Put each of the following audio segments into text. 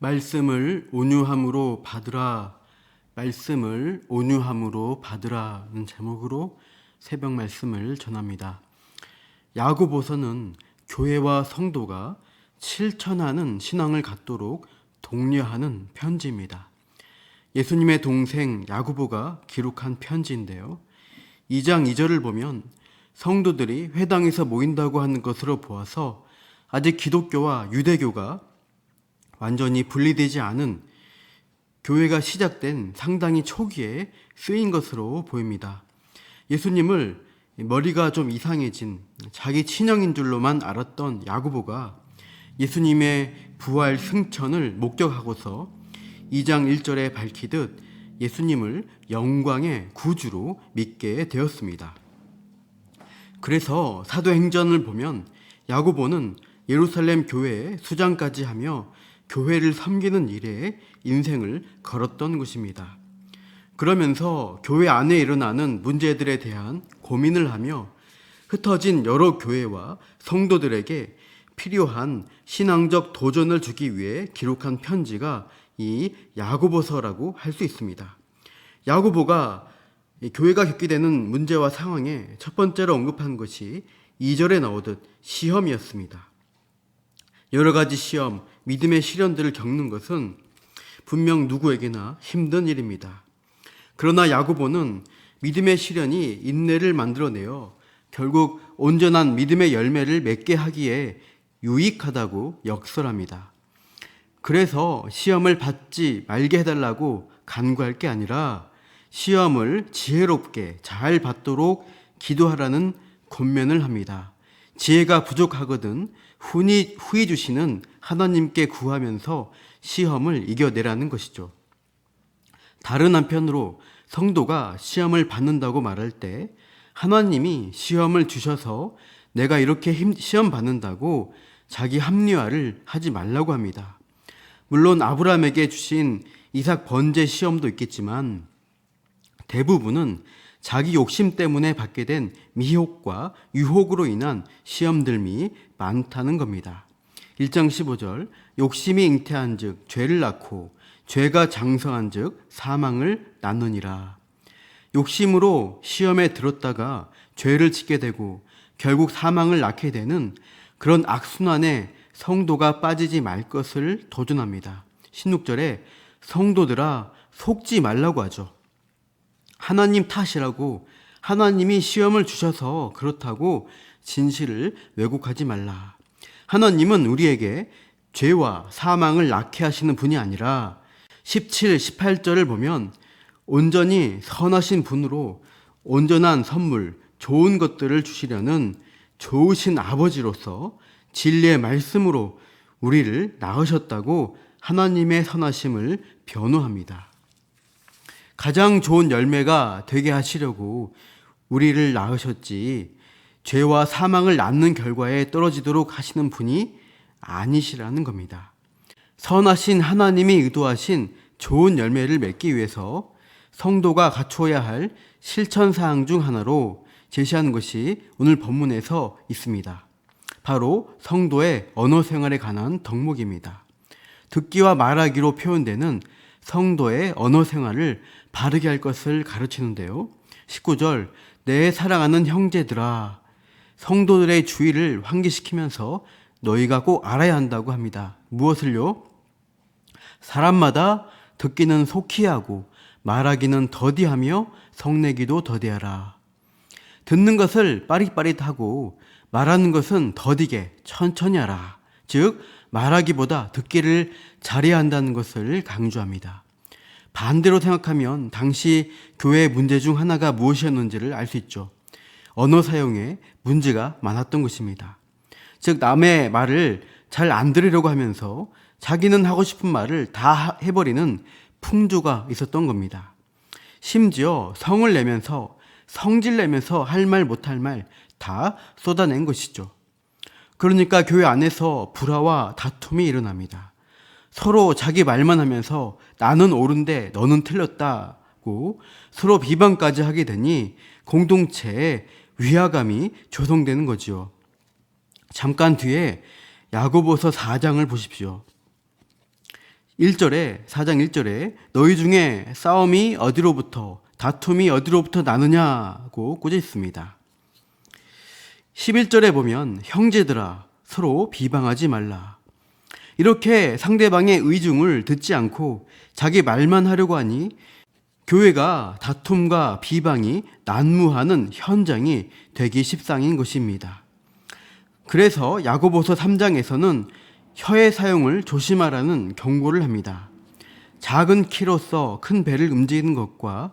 말씀을 온유함으로 받으라. 말씀을 온유함으로 받으라는 제목으로 새벽 말씀을 전합니다. 야고보서는 교회와 성도가 실천하는 신앙을 갖도록 독려하는 편지입니다. 예수님의 동생 야고보가 기록한 편지인데요. 2장 2절을 보면 성도들이 회당에서 모인다고 하는 것으로 보아서 아직 기독교와 유대교가 완전히 분리되지 않은 교회가 시작된 상당히 초기에 쓰인 것으로 보입니다. 예수님을 머리가 좀 이상해진 자기 친형인 줄로만 알았던 야고보가 예수님의 부활 승천을 목격하고서 2장 1절에 밝히듯 예수님을 영광의 구주로 믿게 되었습니다. 그래서 사도행전을 보면 야고보는 예루살렘 교회에 수장까지 하며 교회를 섬기는 일에 인생을 걸었던 것입니다. 그러면서 교회 안에 일어나는 문제들에 대한 고민을 하며 흩어진 여러 교회와 성도들에게 필요한 신앙적 도전을 주기 위해 기록한 편지가 이 야고보서라고 할 수 있습니다. 야고보가 교회가 겪게 되는 문제와 상황에 첫 번째로 언급한 것이 2절에 나오듯 시험이었습니다. 여러 가지 시험, 믿음의 시련들을 겪는 것은 분명 누구에게나 힘든 일입니다. 그러나 야고보는 믿음의 시련이 인내를 만들어내어 결국 온전한 믿음의 열매를 맺게 하기에 유익하다고 역설합니다. 그래서 시험을 받지 말게 해달라고 간구할 게 아니라 시험을 지혜롭게 잘 받도록 기도하라는 권면을 합니다. 지혜가 부족하거든 후히 주시는 하나님께 구하면서 시험을 이겨내라는 것이죠. 다른 한편으로 성도가 시험을 받는다고 말할 때 하나님이 시험을 주셔서 내가 이렇게 시험 받는다고 자기 합리화를 하지 말라고 합니다. 물론 아브라함에게 주신 이삭 번제 시험도 있겠지만 대부분은 자기 욕심 때문에 받게 된 미혹과 유혹으로 인한 시험들이 많다는 겁니다. 1장 15절 욕심이 잉태한 즉 죄를 낳고 죄가 장성한 즉 사망을 낳느니라. 욕심으로 시험에 들었다가 죄를 짓게 되고 결국 사망을 낳게 되는 그런 악순환에 성도가 빠지지 말 것을 도전합니다. 16절에 성도들아 속지 말라고 하죠. 하나님 탓이라고, 하나님이 시험을 주셔서 그렇다고 진실을 왜곡하지 말라. 하나님은 우리에게 죄와 사망을 낳게 하시는 분이 아니라 17, 18절을 보면 온전히 선하신 분으로 온전한 선물, 좋은 것들을 주시려는 좋으신 아버지로서 진리의 말씀으로 우리를 낳으셨다고 하나님의 선하심을 변호합니다. 가장 좋은 열매가 되게 하시려고 우리를 낳으셨지 죄와 사망을 낳는 결과에 떨어지도록 하시는 분이 아니시라는 겁니다. 선하신 하나님이 의도하신 좋은 열매를 맺기 위해서 성도가 갖추어야 할 실천사항 중 하나로 제시하는 것이 오늘 본문에서 있습니다. 바로 성도의 언어 생활에 관한 덕목입니다. 듣기와 말하기로 표현되는 성도의 언어 생활을 바르게 할 것을 가르치는데요. 19절 내 사랑하는 형제들아, 성도들의 주의를 환기시키면서 너희가 꼭 알아야 한다고 합니다. 무엇을요? 사람마다 듣기는 속히 하고 말하기는 더디하며 성내기도 더디하라. 듣는 것을 빠릿빠릿하고 말하는 것은 더디게 천천히 하라. 즉 말하기보다 듣기를 잘해야 한다는 것을 강조합니다. 반대로 생각하면 당시 교회의 문제 중 하나가 무엇이었는지를 알 수 있죠. 언어 사용에 문제가 많았던 것입니다. 즉 남의 말을 잘 안 들으려고 하면서 자기는 하고 싶은 말을 다 해버리는 풍조가 있었던 겁니다. 심지어 성을 내면서 성질 내면서 할 말 못할 말 다 쏟아낸 것이죠. 그러니까 교회 안에서 불화와 다툼이 일어납니다. 서로 자기 말만 하면서 나는 옳은데 너는 틀렸다고 서로 비방까지 하게 되니 공동체에 위화감이 조성되는 거지요. 잠깐 뒤에 야고보서 4장을 보십시오. 4장 1절에 너희 중에 싸움이 어디로부터 다툼이 어디로부터 나느냐고 꽂혀 있습니다. 11절에 보면 형제들아 서로 비방하지 말라. 이렇게 상대방의 의중을 듣지 않고 자기 말만 하려고 하니 교회가 다툼과 비방이 난무하는 현장이 되기 십상인 것입니다. 그래서 야고보서 3장에서는 혀의 사용을 조심하라는 경고를 합니다. 작은 키로서 큰 배를 움직이는 것과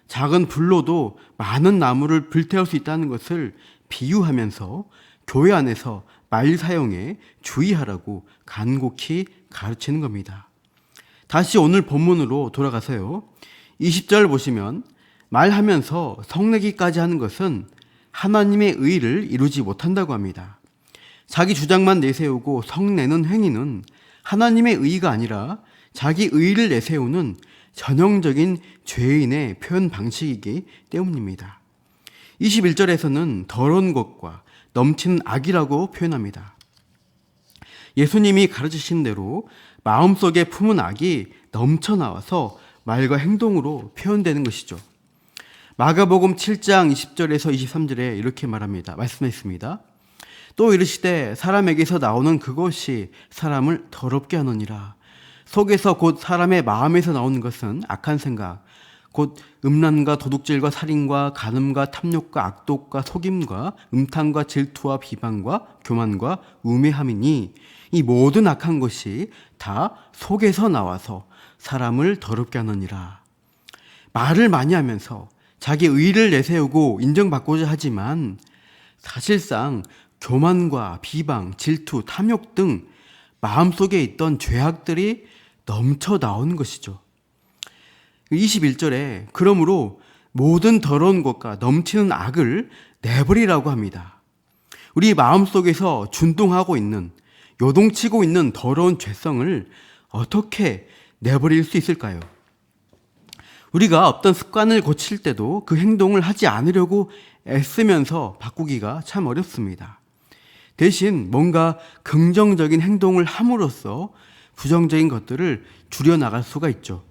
작은 불로도 많은 나무를 불태울 수 있다는 것을 비유하면서 교회 안에서 말 사용에 주의하라고 간곡히 가르치는 겁니다. 다시 오늘 본문으로 돌아가서요. 20절 보시면 말하면서 성내기까지 하는 것은 하나님의 의를 이루지 못한다고 합니다. 자기 주장만 내세우고 성내는 행위는 하나님의 의가 아니라 자기 의를 내세우는 전형적인 죄인의 표현 방식이기 때문입니다. 21절에서는 더러운 것과 넘치는 악이라고 표현합니다. 예수님이 가르치신 대로 마음속에 품은 악이 넘쳐나와서 말과 행동으로 표현되는 것이죠. 마가복음 7장 20절에서 23절에 이렇게 말씀했습니다. 또 이르시되 사람에게서 나오는 그것이 사람을 더럽게 하느니라. 속에서 곧 사람의 마음에서 나오는 것은 악한 생각, 곧 음란과 도둑질과 살인과 간음과 탐욕과 악독과 속임과 음탕과 질투와 비방과 교만과 우매함이니 이 모든 악한 것이 다 속에서 나와서 사람을 더럽게 하느니라. 말을 많이 하면서 자기 의를 내세우고 인정받고자 하지만 사실상 교만과 비방, 질투, 탐욕 등 마음속에 있던 죄악들이 넘쳐 나오는 것이죠. 21절에 그러므로 모든 더러운 것과 넘치는 악을 내버리라고 합니다. 우리 마음속에서 준동하고 있는, 요동치고 있는 더러운 죄성을 어떻게 내버릴 수 있을까요? 우리가 어떤 습관을 고칠 때도 그 행동을 하지 않으려고 애쓰면서 바꾸기가 참 어렵습니다. 대신 뭔가 긍정적인 행동을 함으로써 부정적인 것들을 줄여나갈 수가 있죠.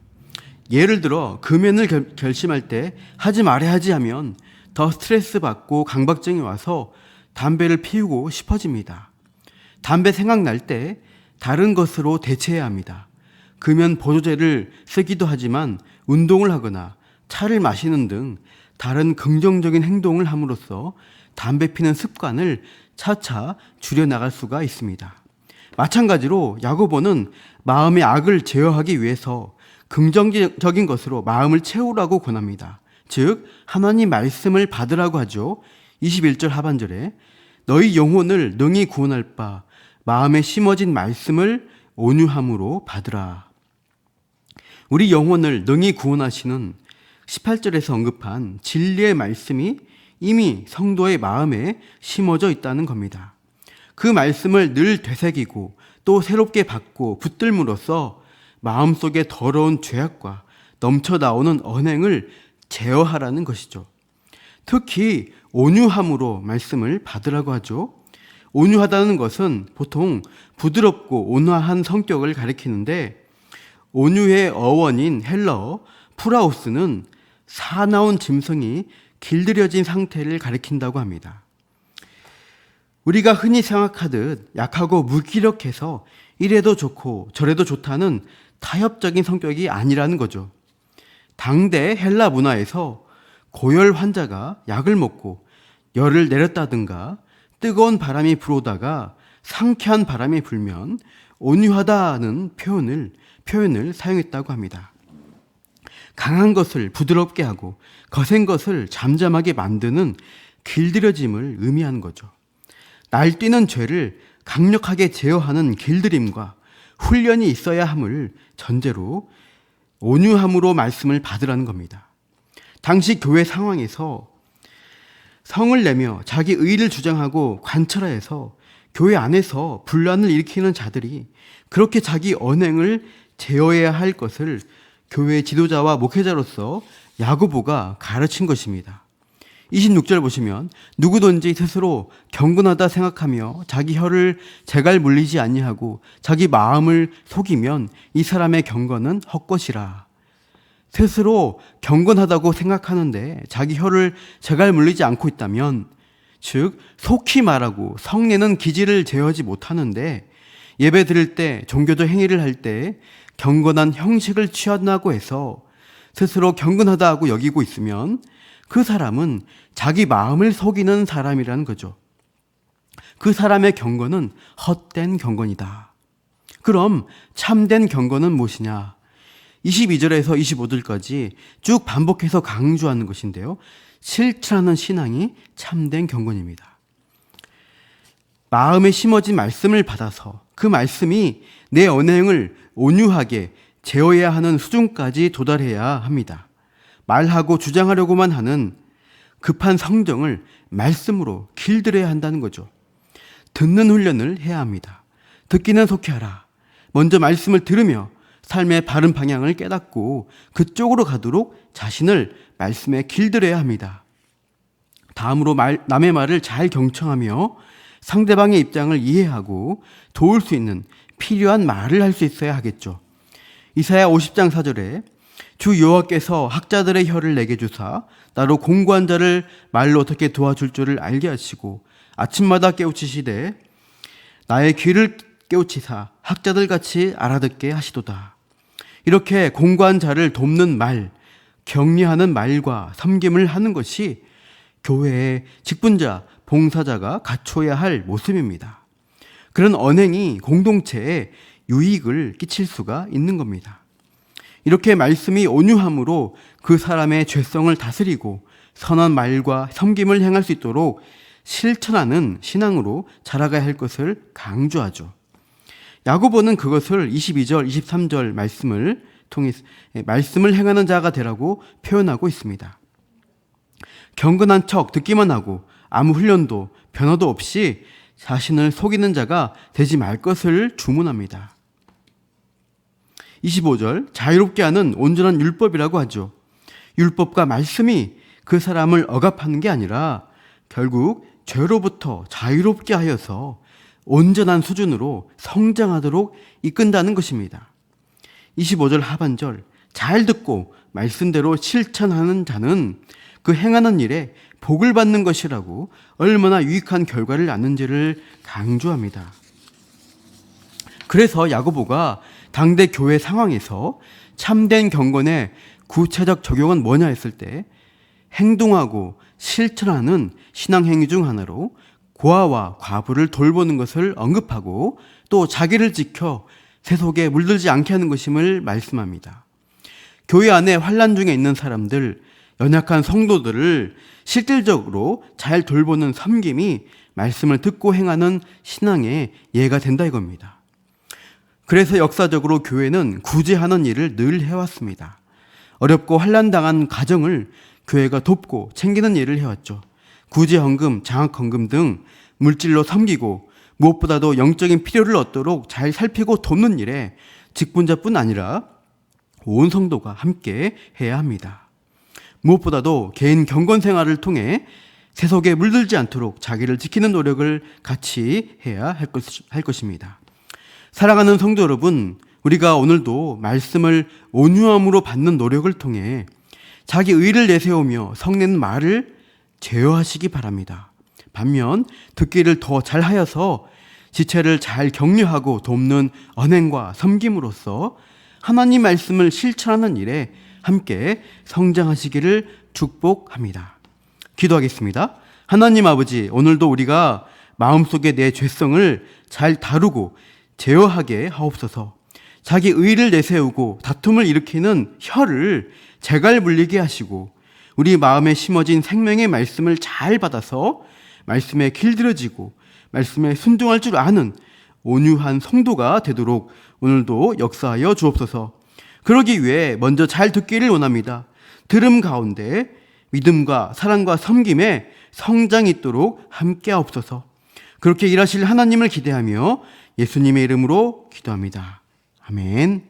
예를 들어 금연을 결심할 때 하지 말아야지 하면 더 스트레스 받고 강박증이 와서 담배를 피우고 싶어집니다. 담배 생각날 때 다른 것으로 대체해야 합니다. 금연 보조제를 쓰기도 하지만 운동을 하거나 차를 마시는 등 다른 긍정적인 행동을 함으로써 담배 피는 습관을 차차 줄여나갈 수가 있습니다. 마찬가지로 야고보는 마음의 악을 제어하기 위해서 긍정적인 것으로 마음을 채우라고 권합니다. 즉 하나님 말씀을 받으라고 하죠. 21절 하반절에 너희 영혼을 능히 구원할 바 마음에 심어진 말씀을 온유함으로 받으라. 우리 영혼을 능히 구원하시는 18절에서 언급한 진리의 말씀이 이미 성도의 마음에 심어져 있다는 겁니다. 그 말씀을 늘 되새기고 또 새롭게 받고 붙들므로써 마음속에 더러운 죄악과 넘쳐나오는 언행을 제어하라는 것이죠. 특히 온유함으로 말씀을 받으라고 하죠. 온유하다는 것은 보통 부드럽고 온화한 성격을 가리키는데 온유의 어원인 헬라어 프라우스는 사나운 짐승이 길들여진 상태를 가리킨다고 합니다. 우리가 흔히 생각하듯 약하고 무기력해서 이래도 좋고 저래도 좋다는 타협적인 성격이 아니라는 거죠. 당대 헬라 문화에서 고열 환자가 약을 먹고 열을 내렸다든가 뜨거운 바람이 불어오다가 상쾌한 바람이 불면 온유하다는 표현을 사용했다고 합니다. 강한 것을 부드럽게 하고 거센 것을 잠잠하게 만드는 길들여짐을 의미하는 거죠. 날뛰는 죄를 강력하게 제어하는 길들임과 훈련이 있어야 함을 전제로 온유함으로 말씀을 받으라는 겁니다. 당시 교회 상황에서 성을 내며 자기 의를 주장하고 관철하여서 교회 안에서 분란을 일으키는 자들이 그렇게 자기 언행을 제어해야 할 것을 교회 지도자와 목회자로서 야고보가 가르친 것입니다. 26절 보시면 누구든지 스스로 경건하다 생각하며 자기 혀를 재갈 물리지 아니하고 자기 마음을 속이면 이 사람의 경건은 헛것이라. 스스로 경건하다고 생각하는데 자기 혀를 재갈 물리지 않고 있다면, 즉 속히 말하고 성내는 기질을 제어하지 못하는데 예배 드릴 때 종교적 행위를 할 때 경건한 형식을 취한다고 해서 스스로 경건하다 하고 여기고 있으면 그 사람은 자기 마음을 속이는 사람이라는 거죠. 그 사람의 경건은 헛된 경건이다. 그럼 참된 경건은 무엇이냐? 22절에서 25절까지 쭉 반복해서 강조하는 것인데요. 실천하는 신앙이 참된 경건입니다. 마음에 심어진 말씀을 받아서 그 말씀이 내 언행을 온유하게 제어해야 하는 수준까지 도달해야 합니다. 말하고 주장하려고만 하는 급한 성정을 말씀으로 길들여야 한다는 거죠. 듣는 훈련을 해야 합니다. 듣기는 속히 하라. 먼저 말씀을 들으며 삶의 바른 방향을 깨닫고 그쪽으로 가도록 자신을 말씀에 길들여야 합니다. 다음으로 남의 말을 잘 경청하며 상대방의 입장을 이해하고 도울 수 있는 필요한 말을 할 수 있어야 하겠죠. 이사야 50장 4절에 주 여호와께서 학자들의 혀를 내게 주사 나로 공고한 자를 말로 어떻게 도와줄 줄을 알게 하시고 아침마다 깨우치시되 나의 귀를 깨우치사 학자들 같이 알아듣게 하시도다. 이렇게 공고한 자를 돕는 말, 격려하는 말과 섬김을 하는 것이 교회의 직분자, 봉사자가 갖춰야 할 모습입니다. 그런 언행이 공동체에 유익을 끼칠 수가 있는 겁니다. 이렇게 말씀이 온유함으로 그 사람의 죄성을 다스리고 선한 말과 섬김을 행할 수 있도록 실천하는 신앙으로 자라가야 할 것을 강조하죠. 야고보는 그것을 22절, 23절 말씀을 통해 말씀을 행하는 자가 되라고 표현하고 있습니다. 경건한 척 듣기만 하고 아무 훈련도 변화도 없이 자신을 속이는 자가 되지 말 것을 주문합니다. 25절, 자유롭게 하는 온전한 율법이라고 하죠. 율법과 말씀이 그 사람을 억압하는 게 아니라 결국 죄로부터 자유롭게 하여서 온전한 수준으로 성장하도록 이끈다는 것입니다. 25절 하반절, 잘 듣고 말씀대로 실천하는 자는 그 행하는 일에 복을 받는 것이라고 얼마나 유익한 결과를 낳는지를 강조합니다. 그래서 야고보가 당대 교회 상황에서 참된 경건의 구체적 적용은 뭐냐 했을 때 행동하고 실천하는 신앙행위 중 하나로 고아와 과부를 돌보는 것을 언급하고 또 자기를 지켜 세속에 물들지 않게 하는 것임을 말씀합니다. 교회 안에 환난 중에 있는 사람들, 연약한 성도들을 실질적으로 잘 돌보는 섬김이 말씀을 듣고 행하는 신앙의 예가 된다 이겁니다. 그래서 역사적으로 교회는 구제하는 일을 늘 해왔습니다. 어렵고 환난당한 가정을 교회가 돕고 챙기는 일을 해왔죠. 구제헌금, 장학헌금 등 물질로 섬기고 무엇보다도 영적인 필요를 얻도록 잘 살피고 돕는 일에 직분자뿐 아니라 온 성도가 함께 해야 합니다. 무엇보다도 개인 경건 생활을 통해 세속에 물들지 않도록 자기를 지키는 노력을 같이 해야 할 것입니다. 사랑하는 성도 여러분, 우리가 오늘도 말씀을 온유함으로 받는 노력을 통해 자기 의를 내세우며 성내는 말을 제어하시기 바랍니다. 반면 듣기를 더 잘하여서 지체를 잘 격려하고 돕는 언행과 섬김으로써 하나님 말씀을 실천하는 일에 함께 성장하시기를 축복합니다. 기도하겠습니다. 하나님 아버지, 오늘도 우리가 마음속에 내 죄성을 잘 다루고 제어하게 하옵소서. 자기 의를 내세우고 다툼을 일으키는 혀를 재갈 물리게 하시고 우리 마음에 심어진 생명의 말씀을 잘 받아서 말씀에 길들여지고 말씀에 순종할 줄 아는 온유한 성도가 되도록 오늘도 역사하여 주옵소서. 그러기 위해 먼저 잘 듣기를 원합니다. 들음 가운데 믿음과 사랑과 섬김에 성장이 있도록 함께 하옵소서. 그렇게 일하실 하나님을 기대하며 예수님의 이름으로 기도합니다. 아멘.